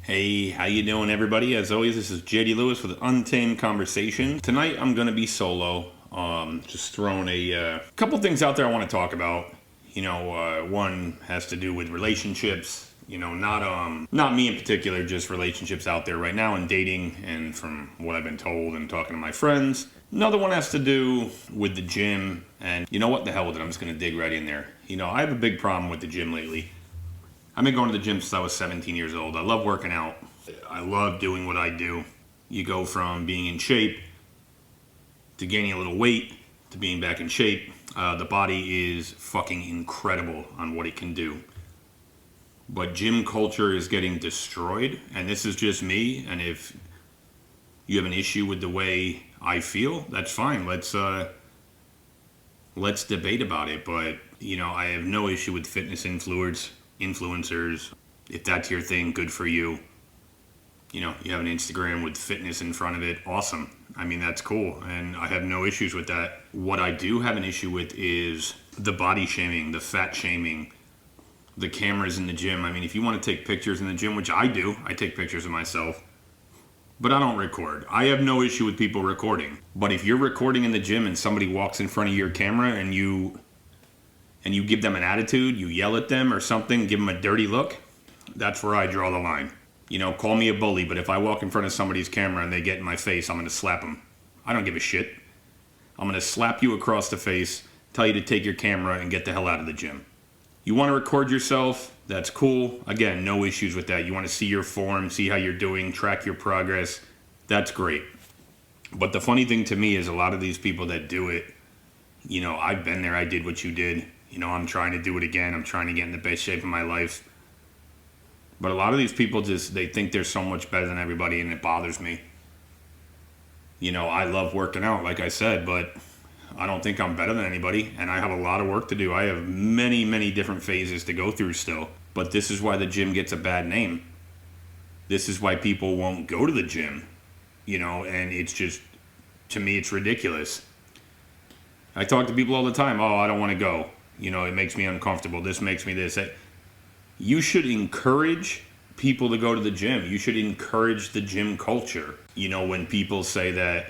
Hey, how you doing, everybody? As always, this is JD Lewis with Untamed Conversation. Tonight, I'm going to be solo. Just throwing a couple things out there I want to talk about. One has to do with relationships. Not me in particular, just relationships out there right now and dating. And from what I've been told and talking to my friends, another one has to do with the gym. And you know what? The hell with it. I'm just going to dig right in there. I have a big problem with the gym lately. I've been going to the gym since I was 17 years old. I love working out. I love doing what I do. You go from being in shape to gaining a little weight to being back in shape. The body is fucking incredible on what it can do. But gym culture is getting destroyed, and this is just me. And if you have an issue with the way I feel, that's fine. Let's debate about it. But I have no issue with fitness influencers. If that's your thing, good for you. You have an Instagram with fitness in front of it, awesome. I mean, that's cool, and I have no issues with that. What I do have an issue with is the body shaming, the fat shaming, the cameras in the gym. I mean, if you want to take pictures in the gym, which I do, I take pictures of myself, but I don't record. I have no issue with people recording. But if you're recording in the gym and somebody walks in front of your camera and you give them an attitude, you yell at them or something, give them a dirty look, that's where I draw the line. Call me a bully, but if I walk in front of somebody's camera and they get in my face, I'm going to slap them. I don't give a shit. I'm going to slap you across the face, tell you to take your camera and get the hell out of the gym. You want to record yourself, that's cool. Again, no issues with that. You want to see your form, see how you're doing, track your progress, that's great. But the funny thing to me is a lot of these people that do it, I've been there, I did what you did. I'm trying to do it again. I'm trying to get in the best shape of my life. But a lot of these people they think they're so much better than everybody, and it bothers me. I love working out, like I said, but I don't think I'm better than anybody, and I have a lot of work to do. I have many, many different phases to go through still. But this is why the gym gets a bad name. This is why people won't go to the gym, and it's just, to me, it's ridiculous. I talk to people all the time, I don't want to go. It makes me uncomfortable. This makes me this. You should encourage people to go to the gym. You should encourage the gym culture. When people say that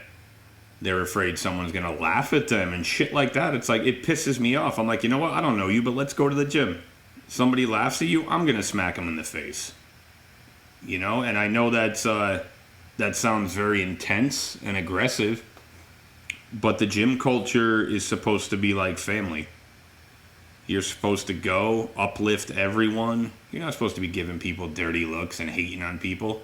they're afraid someone's going to laugh at them and shit like that, it's like, it pisses me off. I'm like, you know what? I don't know you, but let's go to the gym. Somebody laughs at you, I'm going to smack them in the face. And I know that sounds very intense and aggressive, but the gym culture is supposed to be like family. You're supposed to go, uplift everyone. You're not supposed to be giving people dirty looks and hating on people.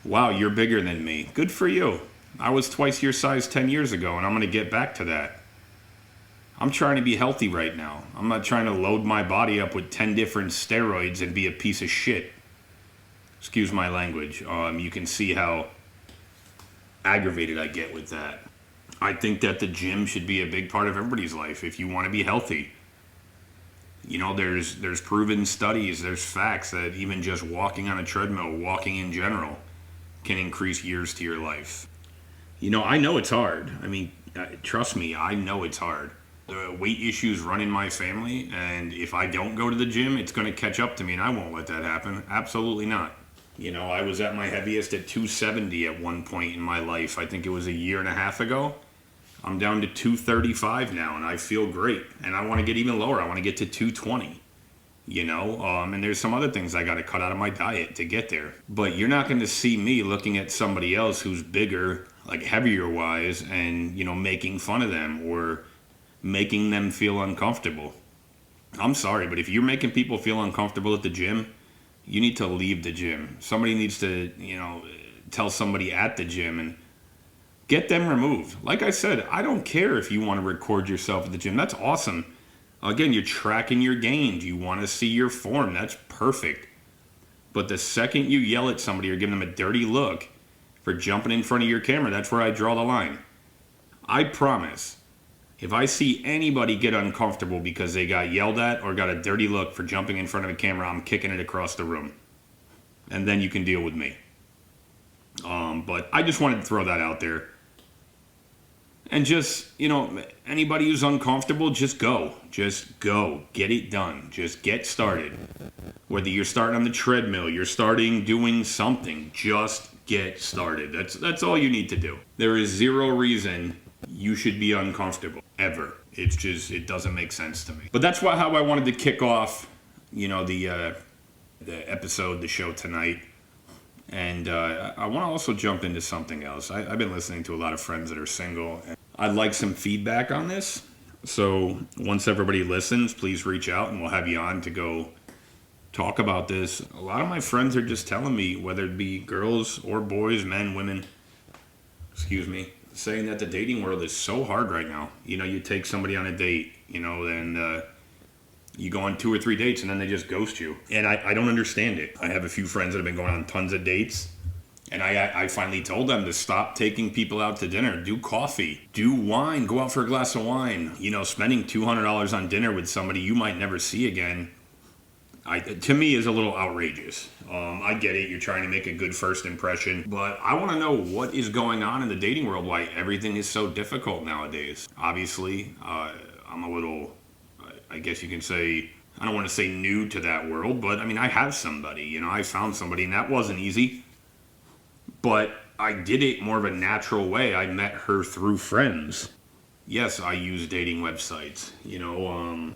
Wow, you're bigger than me. Good for you. I was twice your size 10 years ago, and I'm going to get back to that. I'm trying to be healthy right now. I'm not trying to load my body up with 10 different steroids and be a piece of shit. Excuse my language. You can see how aggravated I get with that. I think that the gym should be a big part of everybody's life if you want to be healthy. There's proven studies, there's facts that even just walking on a treadmill, walking in general, can increase years to your life. I know it's hard. I mean, trust me, I know it's hard. The weight issues run in my family, and if I don't go to the gym, it's going to catch up to me, and I won't let that happen. Absolutely not. I was at my heaviest at 270 at one point in my life. I think it was a year and a half ago. I'm down to 235 now, and I feel great. And I want to get even lower. I want to get to 220, and there's some other things I got to cut out of my diet to get there. But you're not going to see me looking at somebody else who's bigger, like heavier-wise, and, making fun of them or making them feel uncomfortable. I'm sorry, but if you're making people feel uncomfortable at the gym, you need to leave the gym. Somebody needs to, tell somebody at the gym and get them removed. Like I said, I don't care if you want to record yourself at the gym. That's awesome. Again, you're tracking your gains. You want to see your form. That's perfect. But the second you yell at somebody or give them a dirty look for jumping in front of your camera, that's where I draw the line. I promise, if I see anybody get uncomfortable because they got yelled at or got a dirty look for jumping in front of a camera, I'm kicking it across the room. And then you can deal with me. But I just wanted to throw that out there. And just, anybody who's uncomfortable, just go. Just go. Get it done. Just get started. Whether you're starting on the treadmill, you're starting doing something, just get started. That's all you need to do. There is zero reason you should be uncomfortable, ever. It's just, it doesn't make sense to me. But that's how I wanted to kick off, the episode, the show tonight. And I want to also jump into something else. I've been listening to a lot of friends that are single, and I'd like some feedback on this. So once everybody listens, please reach out and we'll have you on to go talk about this. A lot of my friends are just telling me, whether it be girls or boys, men, women, saying that the dating world is so hard right now. You take somebody on a date, and you go on 2 or 3 dates and then they just ghost you. And I don't understand it. I have a few friends that have been going on tons of dates. And I finally told them to stop taking people out to dinner. Do coffee. Do wine. Go out for a glass of wine. Spending $200 on dinner with somebody you might never see again, to me, is a little outrageous. I get it. You're trying to make a good first impression. But I want to know what is going on in the dating world, why everything is so difficult nowadays. Obviously, I'm a little, I guess you can say, I don't want to say new to that world, but I have somebody. I found somebody, and that wasn't easy. But I did it more of a natural way. I met her through friends. Yes, I use dating websites,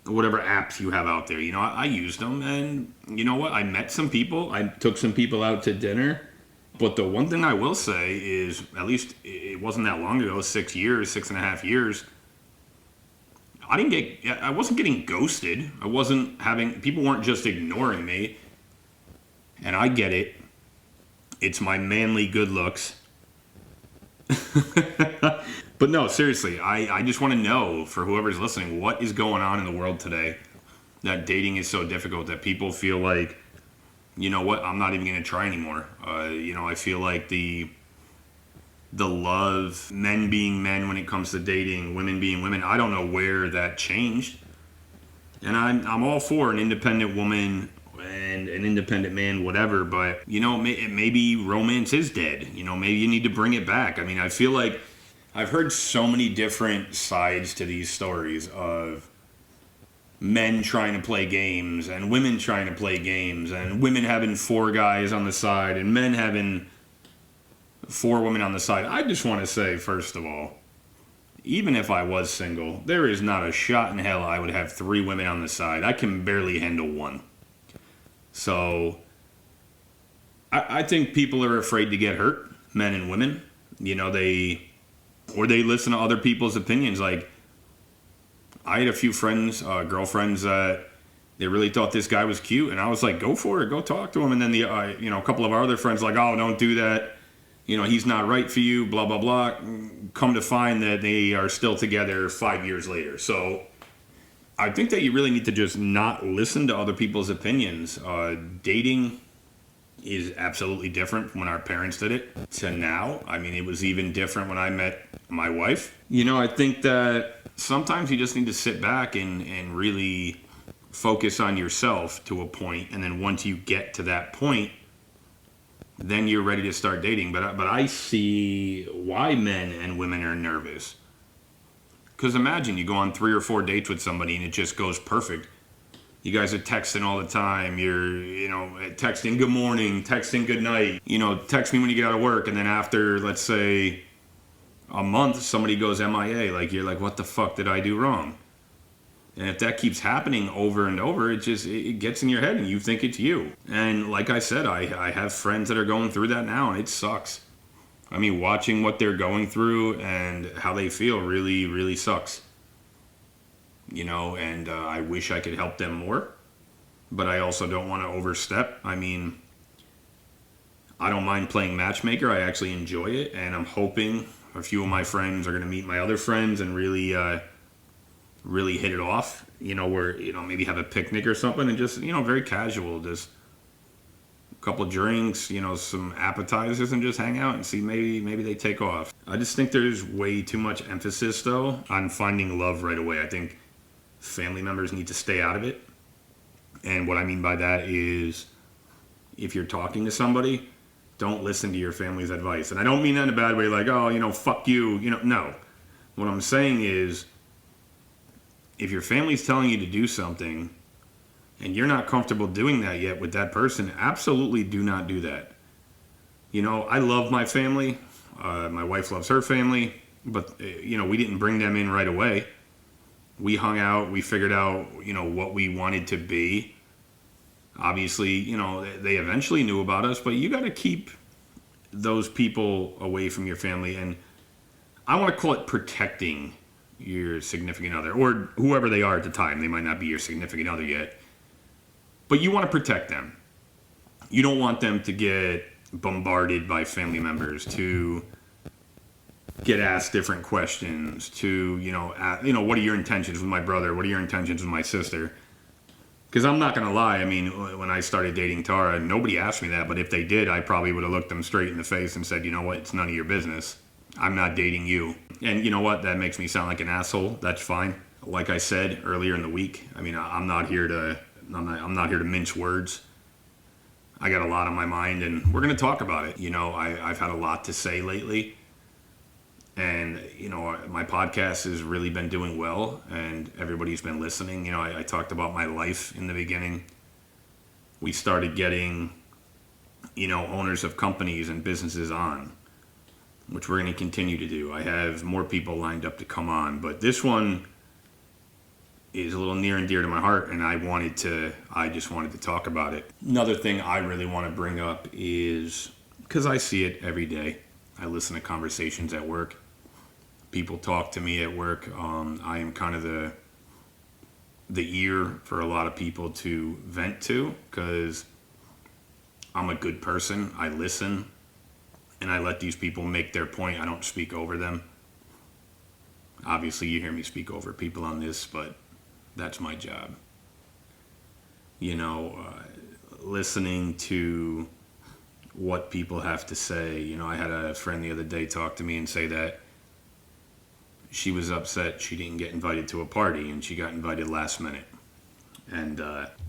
whatever apps you have out there. I used them, and you know what? I met some people. I took some people out to dinner. But the one thing I will say is, at least it wasn't that long ago, 6.5 years, I wasn't getting ghosted. People weren't just ignoring me. And I get it. It's my manly good looks. But no, seriously, I just want to know, for whoever's listening, what is going on in the world today that dating is so difficult, that people feel like, you know what, I'm not even going to try anymore. I feel like the love, men being men when it comes to dating, women being women, I don't know where that changed. And I'm all for an independent woman and an independent man, whatever, but maybe romance is dead. Maybe you need to bring it back. I feel like I've heard so many different sides to these stories of men trying to play games and women trying to play games, and women having 4 guys on the side and men having 4 women on the side. I just want to say, first of all, even if I was single, there is not a shot in hell I would have 3 women on the side. I can barely handle 1. So I think people are afraid to get hurt, men and women. They listen to other people's opinions. Like, I had a few friends, girlfriends, that they really thought this guy was cute, and I was like, go for it, go talk to him. And then a couple of our other friends like, oh, don't do that. He's not right for you, blah, blah, blah. Come to find that they are still together 5 years later. So I think that you really need to just not listen to other people's opinions. Dating is absolutely different from when our parents did it to now. It was even different when I met my wife. I think that sometimes you just need to sit back and really focus on yourself to a point. And then once you get to that point, then you're ready to start dating. But I see why men and women are nervous. Because imagine you go on 3 or 4 dates with somebody and it just goes perfect. You guys are texting all the time. You're, texting good morning, texting good night. Text me when you get out of work. And then after, let's say, a month, somebody goes MIA. Like, you're like, what the fuck did I do wrong? And if that keeps happening over and over, it gets in your head and you think it's you. And like I said, I have friends that are going through that now, and it sucks. Watching what they're going through and how they feel really, really sucks. And I wish I could help them more, but I also don't want to overstep. I don't mind playing matchmaker. I actually enjoy it, and I'm hoping a few of my friends are going to meet my other friends and really hit it off. Where, maybe have a picnic or something and just, very casual, just a couple of drinks, some appetizers, and just hang out and see maybe they take off. I just think there's way too much emphasis, though, on finding love right away. I think family members need to stay out of it. And what I mean by that is, if you're talking to somebody, don't listen to your family's advice. And I don't mean that in a bad way, like, oh, fuck you, no. What I'm saying is, if your family's telling you to do something and you're not comfortable doing that yet with that person, absolutely do not do that. You know, I love my family. My wife loves her family. But, we didn't bring them in right away. We hung out. We figured out, what we wanted to be. Obviously, they eventually knew about us. But you got to keep those people away from your family. And I want to call it protecting your significant other. Or whoever they are at the time. They might not be your significant other yet. But you want to protect them. You don't want them to get bombarded by family members, to get asked different questions, to, what are your intentions with my brother? What are your intentions with my sister? Because I'm not going to lie. I mean, when I started dating Tara, nobody asked me that. But if they did, I probably would have looked them straight in the face and said, you know what? It's none of your business. I'm not dating you. And you know what? That makes me sound like an asshole. That's fine. Like I said earlier in the week, I mean, I'm not here to mince words. I got a lot on my mind, and we're going to talk about it. I've had a lot to say lately. And, my podcast has really been doing well, and everybody's been listening. I talked about my life in the beginning. We started getting, owners of companies and businesses on, which we're going to continue to do. I have more people lined up to come on, but this one is a little near and dear to my heart, and I just wanted to talk about it. Another thing I really want to bring up is, because I see it every day, I listen to conversations at work. People talk to me at work. I am kind of the ear for a lot of people to vent to, because I'm a good person. I listen, and I let these people make their point. I don't speak over them. Obviously, you hear me speak over people on this, but that's my job. Listening to what people have to say. I had a friend the other day talk to me and say that she was upset she didn't get invited to a party, and she got invited last minute. And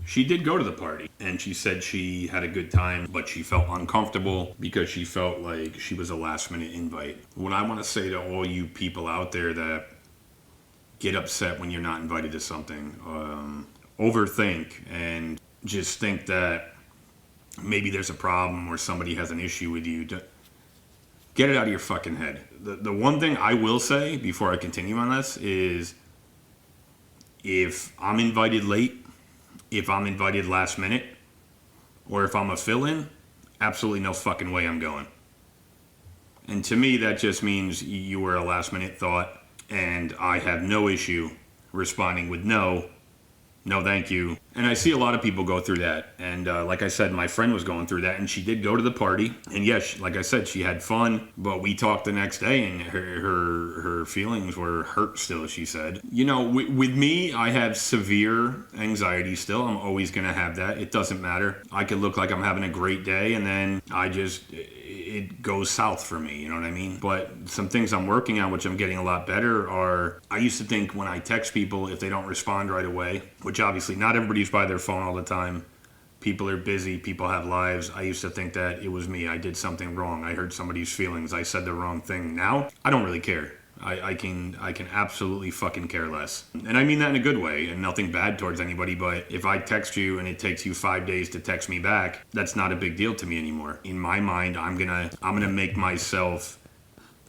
she did go to the party, and she said she had a good time, but she felt uncomfortable because she felt like she was a last minute invite. What I want to say to all you people out there that get upset when you're not invited to something, overthink and just think that maybe there's a problem or somebody has an issue with you. Get it out of your fucking head. The one thing I will say before I continue on this is, if I'm invited late, if I'm invited last minute, or if I'm a fill-in, absolutely no fucking way I'm going. And to me, that just means you were a last minute thought, and I have no issue responding with no thank you. And I see a lot of people go through that. And like I said, my friend was going through that, and she did go to the party. And yes, like I said, she had fun, but we talked the next day, and her feelings were hurt still, she said. With me, I have severe anxiety still. I'm always going to have that. It doesn't matter. I could look like I'm having a great day, and then it goes south for me, you know what I mean? But some things I'm working on, which I'm getting a lot better, are, I used to think when I text people, if they don't respond right away, which obviously not everybody's by their phone all the time. People are busy. People have lives. I used to think that it was me. I did something wrong. I hurt somebody's feelings. I said the wrong thing. Now, I don't really care. I can absolutely fucking care less. And I mean that in a good way, and nothing bad towards anybody, but if I text you and it takes you 5 days to text me back, that's not a big deal to me anymore. In my mind, I'm gonna make myself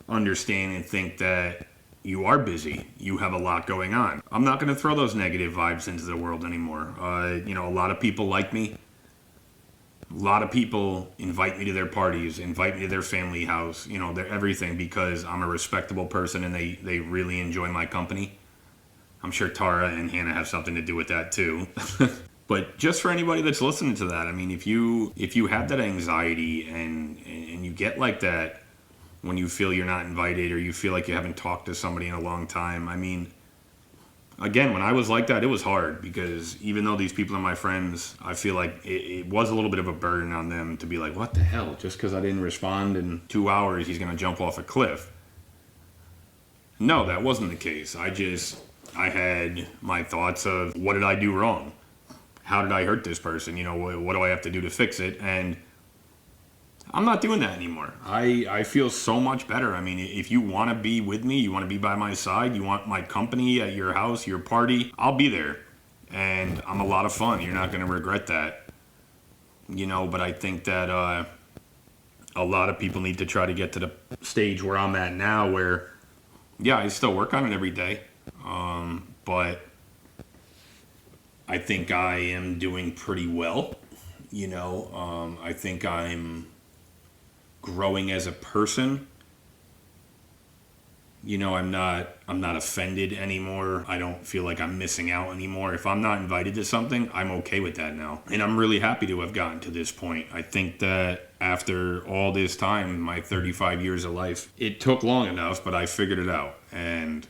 understand and think that you are busy. You have a lot going on. I'm not going to throw those negative vibes into the world anymore. A lot of people like me. A lot of people invite me to their parties, invite me to their family house, their everything, because I'm a respectable person and they really enjoy my company. I'm sure Tara and Hannah have something to do with that too. But just for anybody that's listening to that, I mean, if you have that anxiety and you get like that when you feel you're not invited, or you feel like you haven't talked to somebody in a long time, I mean, again, when I was like that, it was hard, because even though these people are my friends, I feel like it was a little bit of a burden on them to be like, what the hell? Just because I didn't respond in 2 hours, he's going to jump off a cliff. No, that wasn't the case. I had my thoughts of, what did I do wrong? How did I hurt this person? What do I have to do to fix it? And I'm not doing that anymore. I feel so much better. I mean, if you want to be with me, you want to be by my side, you want my company at your house, your party, I'll be there. And I'm a lot of fun. You're not going to regret that. But I think that a lot of people need to try to get to the stage where I'm at now where, yeah, I still work on it every day. But I think I am doing pretty well. I think I'm growing as a person. I'm not offended anymore. I don't feel like I'm missing out anymore. If I'm not invited to something, I'm okay with that now. And I'm really happy to have gotten to this point. I think that after all this time, my 35 years of life, it took long enough, but I figured it out. And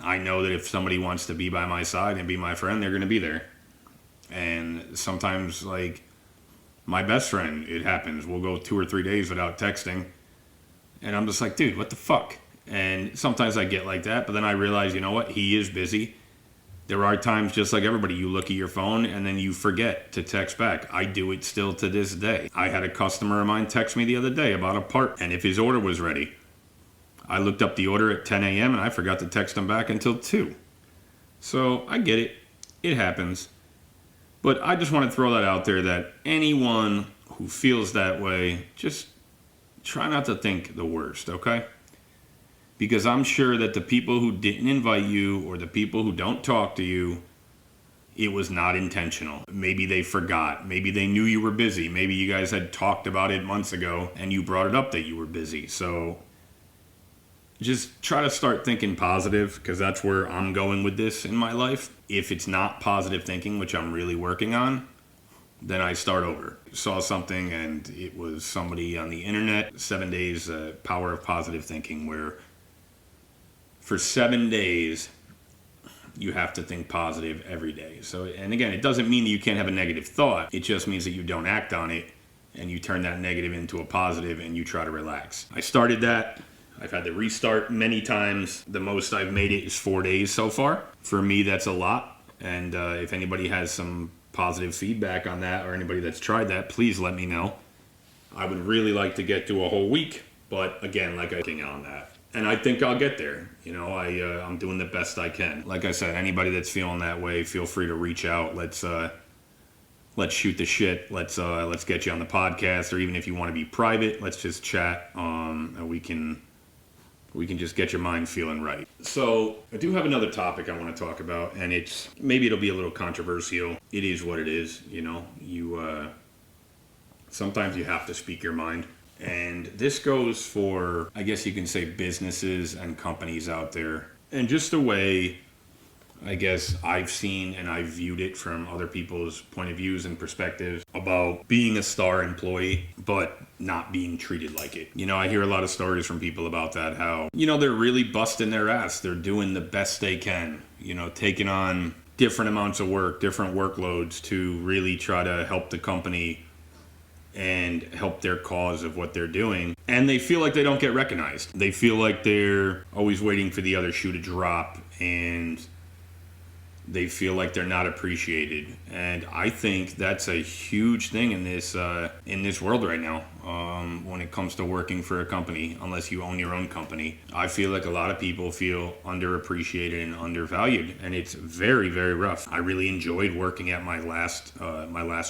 I know that if somebody wants to be by my side and be my friend, they're going to be there. And sometimes, like, my best friend, it happens. We'll go 2 or 3 days without texting. And I'm just like, dude, what the fuck? And sometimes I get like that, but then I realize, you know what? He is busy. There are times, just like everybody, you look at your phone and then you forget to text back. I do it still to this day. I had a customer of mine text me the other day about a part and if his order was ready. I looked up the order at 10 a.m. and I forgot to text him back until 2. So I get it. It happens. But I just want to throw that out there that anyone who feels that way, just try not to think the worst, okay? Because I'm sure that the people who didn't invite you or the people who don't talk to you, it was not intentional. Maybe they forgot. Maybe they knew you were busy. Maybe you guys had talked about it months ago and you brought it up that you were busy. So just try to start thinking positive, because that's where I'm going with this in my life. If it's not positive thinking, which I'm really working on, then I start over. Saw something and it was somebody on the internet, 7 days, power of positive thinking, where for 7 days you have to think positive every day. So, and again, it doesn't mean that you can't have a negative thought. It just means that you don't act on it and you turn that negative into a positive and you try to relax. I started that. I've had to restart many times. The most I've made it is 4 days so far. For me, that's a lot. And if anybody has some positive feedback on that or anybody that's tried that, please let me know. I would really like to get to a whole week. But again, like I'm working on that. And I think I'll get there. I'm doing the best I can. Like I said, anybody that's feeling that way, feel free to reach out. Let's shoot the shit. Let's get you on the podcast, or even if you want to be private, let's just chat. And we can just get your mind feeling right. So I do have another topic I want to talk about, and maybe it'll be a little controversial. It is what it is. You sometimes you have to speak your mind. And this goes for, I guess you can say, businesses and companies out there. And just the way, I guess, I've seen and I've viewed it from other people's point of views and perspectives about being a star employee, but not being treated like it. I hear a lot of stories from people about that, how, they're really busting their ass. They're doing the best they can, taking on different amounts of work, different workloads to really try to help the company and help their cause of what they're doing. And they feel like they don't get recognized. They feel like they're always waiting for the other shoe to drop, and they feel like they're not appreciated. And I think that's a huge thing in this world right now, when it comes to working for a company, unless you own your own company. I feel like a lot of people feel underappreciated and undervalued, and it's very, very rough. I really enjoyed working at my last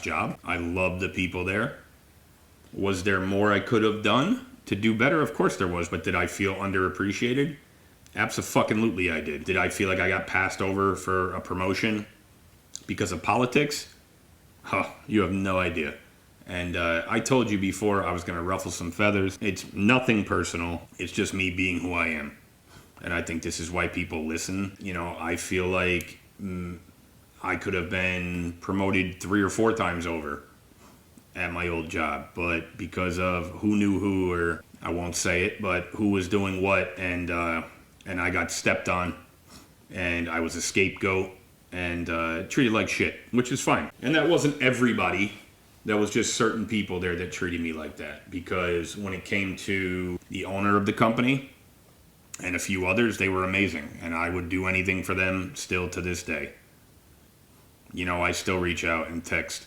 job. I loved the people there. Was there more I could have done to do better? Of course there was, but did I feel underappreciated? Abso-fucking-lutely I did. Did I feel like I got passed over for a promotion because of politics? You have no idea. And I told you before I was going to ruffle some feathers. It's nothing personal. It's just me being who I am. And I think this is why people listen. I feel like I could have been promoted 3 or 4 times over at my old job. But because of who knew who, or I won't say it, but who was doing what, and I got stepped on, and I was a scapegoat, and treated like shit, which is fine. And that wasn't everybody. That was just certain people there that treated me like that. Because when it came to the owner of the company and a few others, they were amazing. And I would do anything for them still to this day. I still reach out and text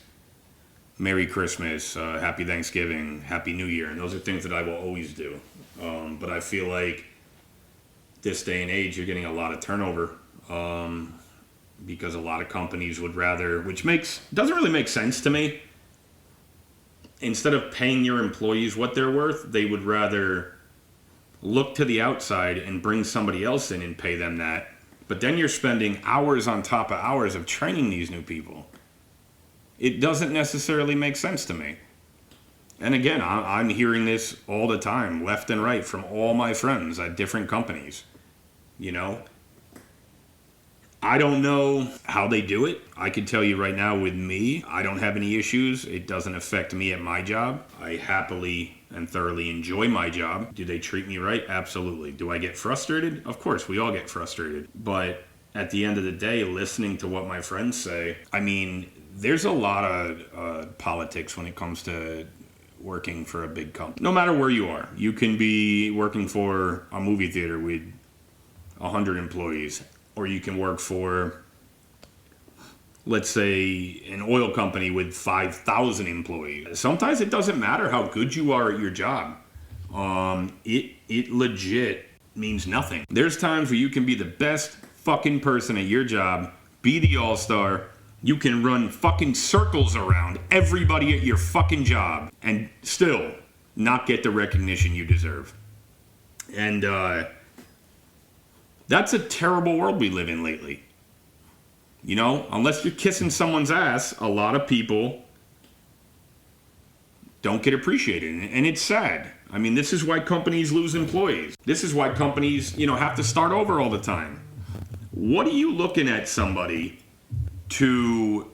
Merry Christmas, Happy Thanksgiving, Happy New Year. And those are things that I will always do. But I feel like this day and age, you're getting a lot of turnover. Because a lot of companies would rather, which doesn't really make sense to me. Instead of paying your employees what they're worth, they would rather look to the outside and bring somebody else in and pay them that. But then you're spending hours on top of hours of training these new people. It doesn't necessarily make sense to me. And again, I'm hearing this all the time, left and right, from all my friends at different companies. You know? I don't know how they do it. I can tell you right now with me, I don't have any issues. It doesn't affect me at my job. I happily and thoroughly enjoy my job. Do they treat me right? Absolutely. Do I get frustrated? Of course, we all get frustrated. But at the end of the day, listening to what my friends say, I mean, there's a lot of politics when it comes to working for a big company. No matter where you are, you can be working for a movie theater with 100 employees. Or you can work for, let's say, an oil company with 5,000 employees. Sometimes it doesn't matter how good you are at your job. It legit means nothing. There's times where you can be the best fucking person at your job, be the all-star, you can run fucking circles around everybody at your fucking job, and still not get the recognition you deserve. And, that's a terrible world we live in lately. You know, unless you're kissing someone's ass, a lot of people don't get appreciated. And it's sad. I mean, this is why companies lose employees. This is why companies, have to start over all the time. What are you looking at somebody to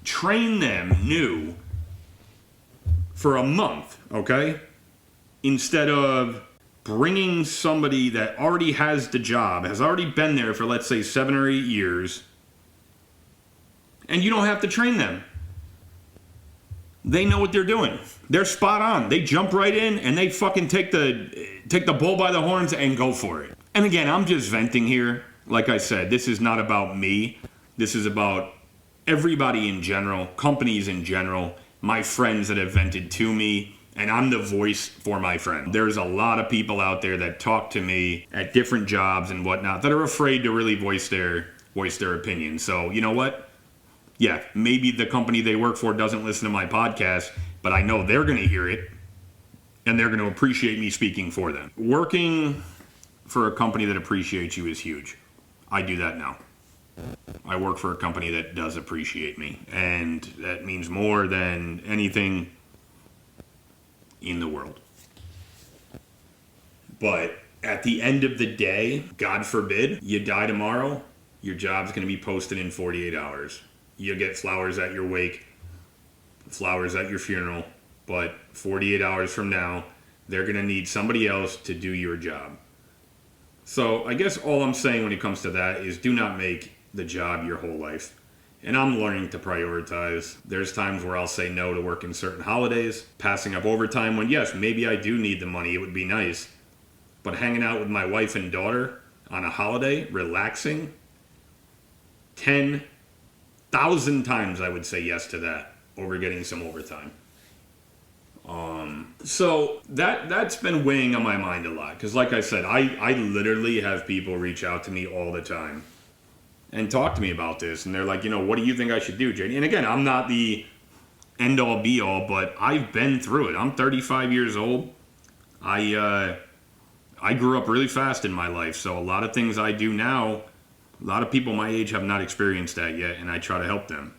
train them new for a month, okay? Instead of bringing somebody that already has the job, has already been there for, let's say, 7 or 8 years, and you don't have to train them. They know what they're doing. They're spot on. They jump right in, and they fucking take the bull by the horns and go for it. And again, I'm just venting here. Like I said, this is not about me. This is about everybody in general, companies in general, my friends that have vented to me. And I'm the voice for my friend. There's a lot of people out there that talk to me at different jobs and whatnot that are afraid to really voice their opinion. So, you know what? Yeah, maybe the company they work for doesn't listen to my podcast, but I know they're going to hear it, and they're going to appreciate me speaking for them. Working for a company that appreciates you is huge. I do that now. I work for a company that does appreciate me, and that means more than anything in the world. But at the end of the day, God forbid, you die tomorrow, your job's going to be posted in 48 hours. You'll get flowers at your wake, flowers at your funeral, but 48 hours from now, they're going to need somebody else to do your job. So I guess all I'm saying when it comes to that is do not make the job your whole life. And I'm learning to prioritize. There's times where I'll say no to working certain holidays, passing up overtime when, yes, maybe I do need the money, it would be nice. But hanging out with my wife and daughter on a holiday, relaxing, 10,000 times I would say yes to that over getting some overtime. So that's been weighing on my mind a lot. Because like I said, I literally have people reach out to me all the time and talk to me about this, and they're like, what do you think I should do, JD? And again, I'm not the end-all, be-all, but I've been through it. I'm 35 years old. I grew up really fast in my life, so a lot of things I do now, a lot of people my age have not experienced that yet, and I try to help them.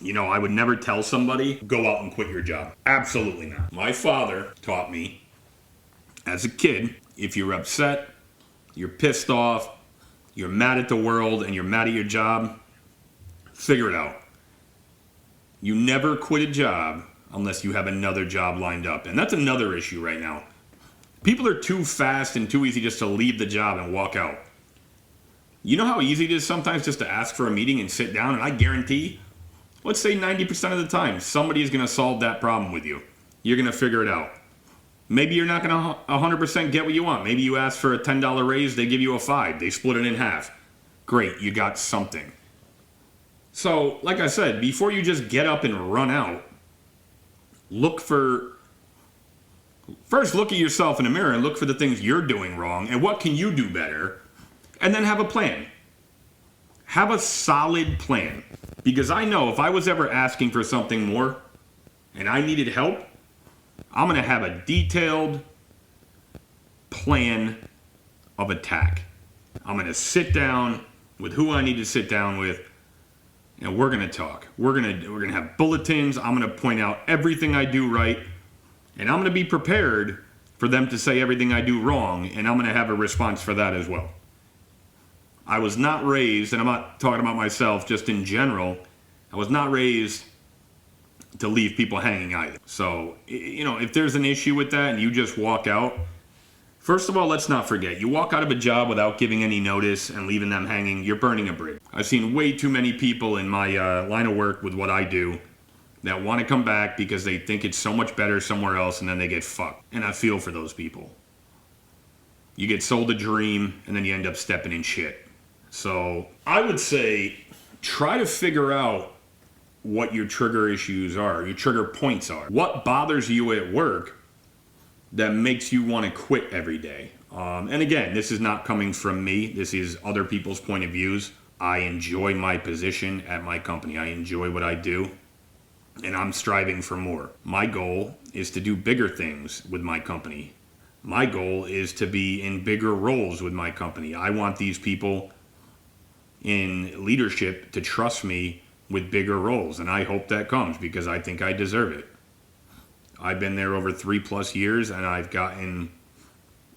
I would never tell somebody, go out and quit your job. Absolutely not. My father taught me, as a kid, if you're upset, you're pissed off, you're mad at the world, and you're mad at your job, figure it out. You never quit a job unless you have another job lined up. And that's another issue right now. People are too fast and too easy just to leave the job and walk out. You know how easy it is sometimes just to ask for a meeting and sit down? And I guarantee, let's say 90% of the time, somebody is going to solve that problem with you. You're going to figure it out. Maybe you're not going to 100% get what you want. Maybe you ask for a $10 raise, they give you a $5. They split it in half. Great, you got something. So, like I said, before you just get up and run out, first look at yourself in the mirror and look for the things you're doing wrong and what can you do better, and then have a plan. Have a solid plan. Because I know if I was ever asking for something more and I needed help, I'm going to have a detailed plan of attack. I'm going to sit down with who I need to sit down with, and we're going to talk. We're going to have bulletins. I'm going to point out everything I do right, and I'm going to be prepared for them to say everything I do wrong, and I'm going to have a response for that as well. I was not raised, and I'm not talking about myself, just in general, I was not raised to leave people hanging either. So, if there's an issue with that and you just walk out, first of all, let's not forget, you walk out of a job without giving any notice and leaving them hanging, you're burning a bridge. I've seen way too many people in my line of work with what I do that want to come back because they think it's so much better somewhere else, and then they get fucked. And I feel for those people. You get sold a dream, and then you end up stepping in shit. So I would say try to figure out what your trigger issues are, your trigger points are. What bothers you at work that makes you want to quit every day? And again, this is not coming from me. This is other people's point of views. I enjoy my position at my company. I enjoy what I do, and I'm striving for more. My goal is to do bigger things with my company. My goal is to be in bigger roles with my company. I want these people in leadership to trust me with bigger roles, and I hope that comes because I think I deserve it. I've been there over 3+ years, and I've gotten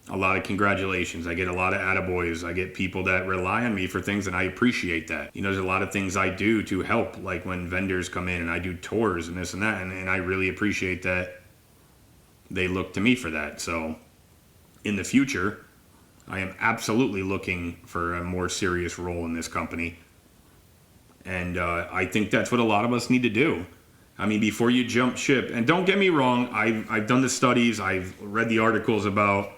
a lot of congratulations. I get a lot of attaboys. I get people that rely on me for things, and I appreciate that. There's a lot of things I do to help, like when vendors come in and I do tours and this and that, and I really appreciate that they look to me for that. So in the future, I am absolutely looking for a more serious role in this company. And I think that's what a lot of us need to do. I mean, before you jump ship, and don't get me wrong, I've done the studies, I've read the articles about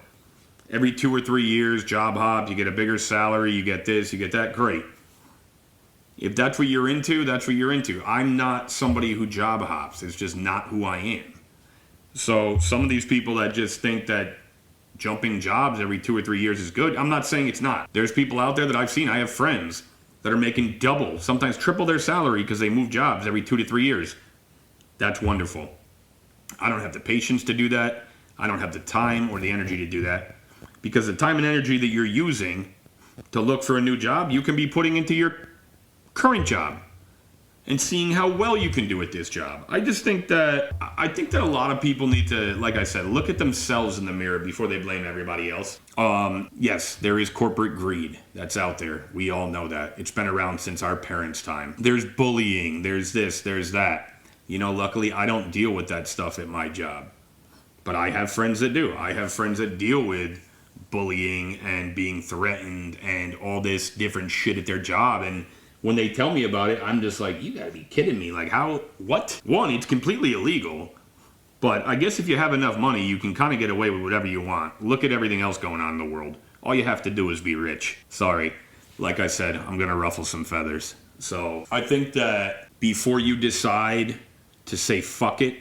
every 2 or 3 years, job hop, you get a bigger salary, you get this, you get that, great. If that's what you're into, that's what you're into. I'm not somebody who job hops. It's just not who I am. So some of these people that just think that jumping jobs every 2 or 3 years is good, I'm not saying it's not. There's people out there that I've seen, I have friends that are making double, sometimes triple their salary because they move jobs every 2 to 3 years. That's wonderful. I don't have the patience to do that. I don't have the time or the energy to do that, because the time and energy that you're using to look for a new job, you can be putting into your current job and seeing how well you can do at this job. I think that a lot of people need to, like I said, look at themselves in the mirror before they blame everybody else. Yes, there is corporate greed that's out there. We all know that. It's been around since our parents' time. There's bullying, there's this, there's that. Luckily I don't deal with that stuff at my job. But I have friends that do. I have friends that deal with bullying and being threatened and all this different shit at their job, and when they tell me about it, I'm just like, you gotta be kidding me. Like, how? What? One, it's completely illegal. But I guess if you have enough money, you can kind of get away with whatever you want. Look at everything else going on in the world. All you have to do is be rich. Sorry. Like I said, I'm gonna ruffle some feathers. So I think that before you decide to say fuck it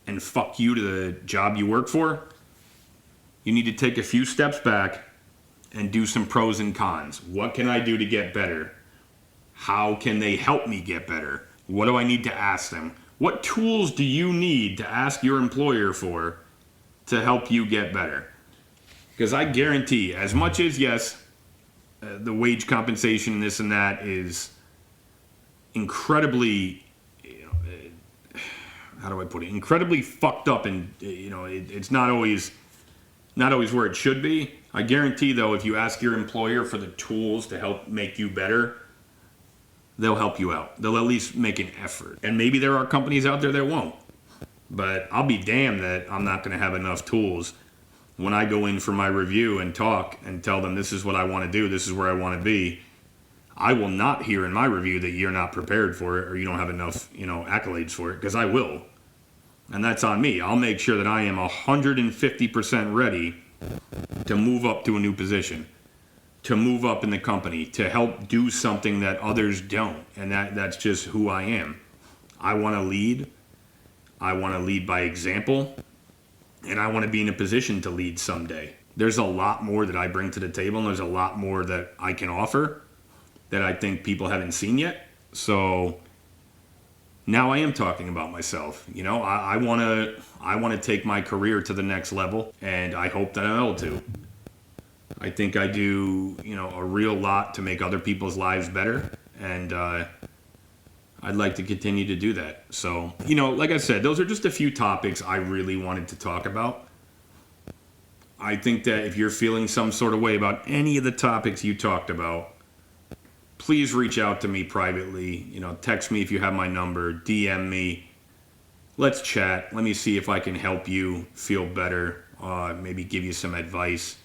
and fuck you to the job you work for, you need to take a few steps back and do some pros and cons. What can I do to get better? How can they help me get better? What do I need to ask them? What tools do you need to ask your employer for to help you get better? Because I guarantee, as much as, yes, the wage compensation, this and that is incredibly, how do I put it? Incredibly fucked up, and it's not always where it should be. I guarantee, though, if you ask your employer for the tools to help make you better, they'll help you out. They'll at least make an effort. And maybe there are companies out there that won't. But I'll be damned that I'm not going to have enough tools when I go in for my review and talk and tell them this is what I want to do, this is where I want to be. I will not hear in my review that you're not prepared for it or you don't have enough, accolades for it, because I will. And that's on me. I'll make sure that I am 150% ready to move up to a new position, to move up in the company, to help do something that others don't. And that's just who I am. I want to lead. I want to lead by example. And I want to be in a position to lead someday. There's a lot more that I bring to the table, and there's a lot more that I can offer that I think people haven't seen yet. So now I am talking about myself. You know, I want to take my career to the next level, and I hope that I'm able to. I think I do, a real lot to make other people's lives better, and I'd like to continue to do that. So, like I said, those are just a few topics I really wanted to talk about. I think that if you're feeling some sort of way about any of the topics you talked about, please reach out to me privately. Text me if you have my number, DM me. Let's chat. Let me see if I can help you feel better, maybe give you some advice,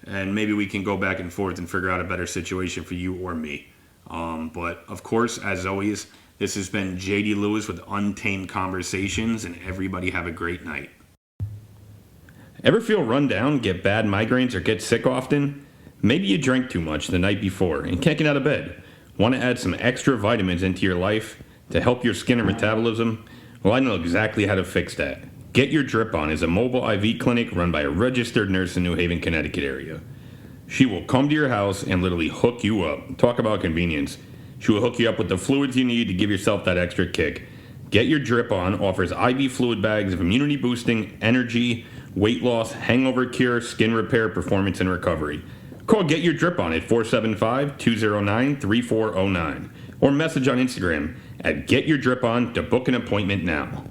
and maybe we can go back and forth and figure out a better situation for you or me. But of course, as always, this has been JD Lewis with Untamed Conversations, and everybody have a great night. Ever feel run down, get bad migraines, or get sick often? Maybe you drank too much the night before and can't get out of bed. Want to add some extra vitamins into your life to help your skin and metabolism? Well, I know exactly how to fix that. Get Your Drip On is a mobile IV clinic run by a registered nurse in New Haven, Connecticut area. She will come to your house and literally hook you up. Talk about convenience. She will hook you up with the fluids you need to give yourself that extra kick. Get Your Drip On offers IV fluid bags of immunity boosting, energy, weight loss, hangover cure, skin repair, performance, and recovery. Call Get Your Drip On at 475-209-3409 or message on Instagram at Get Your Drip On to book an appointment now.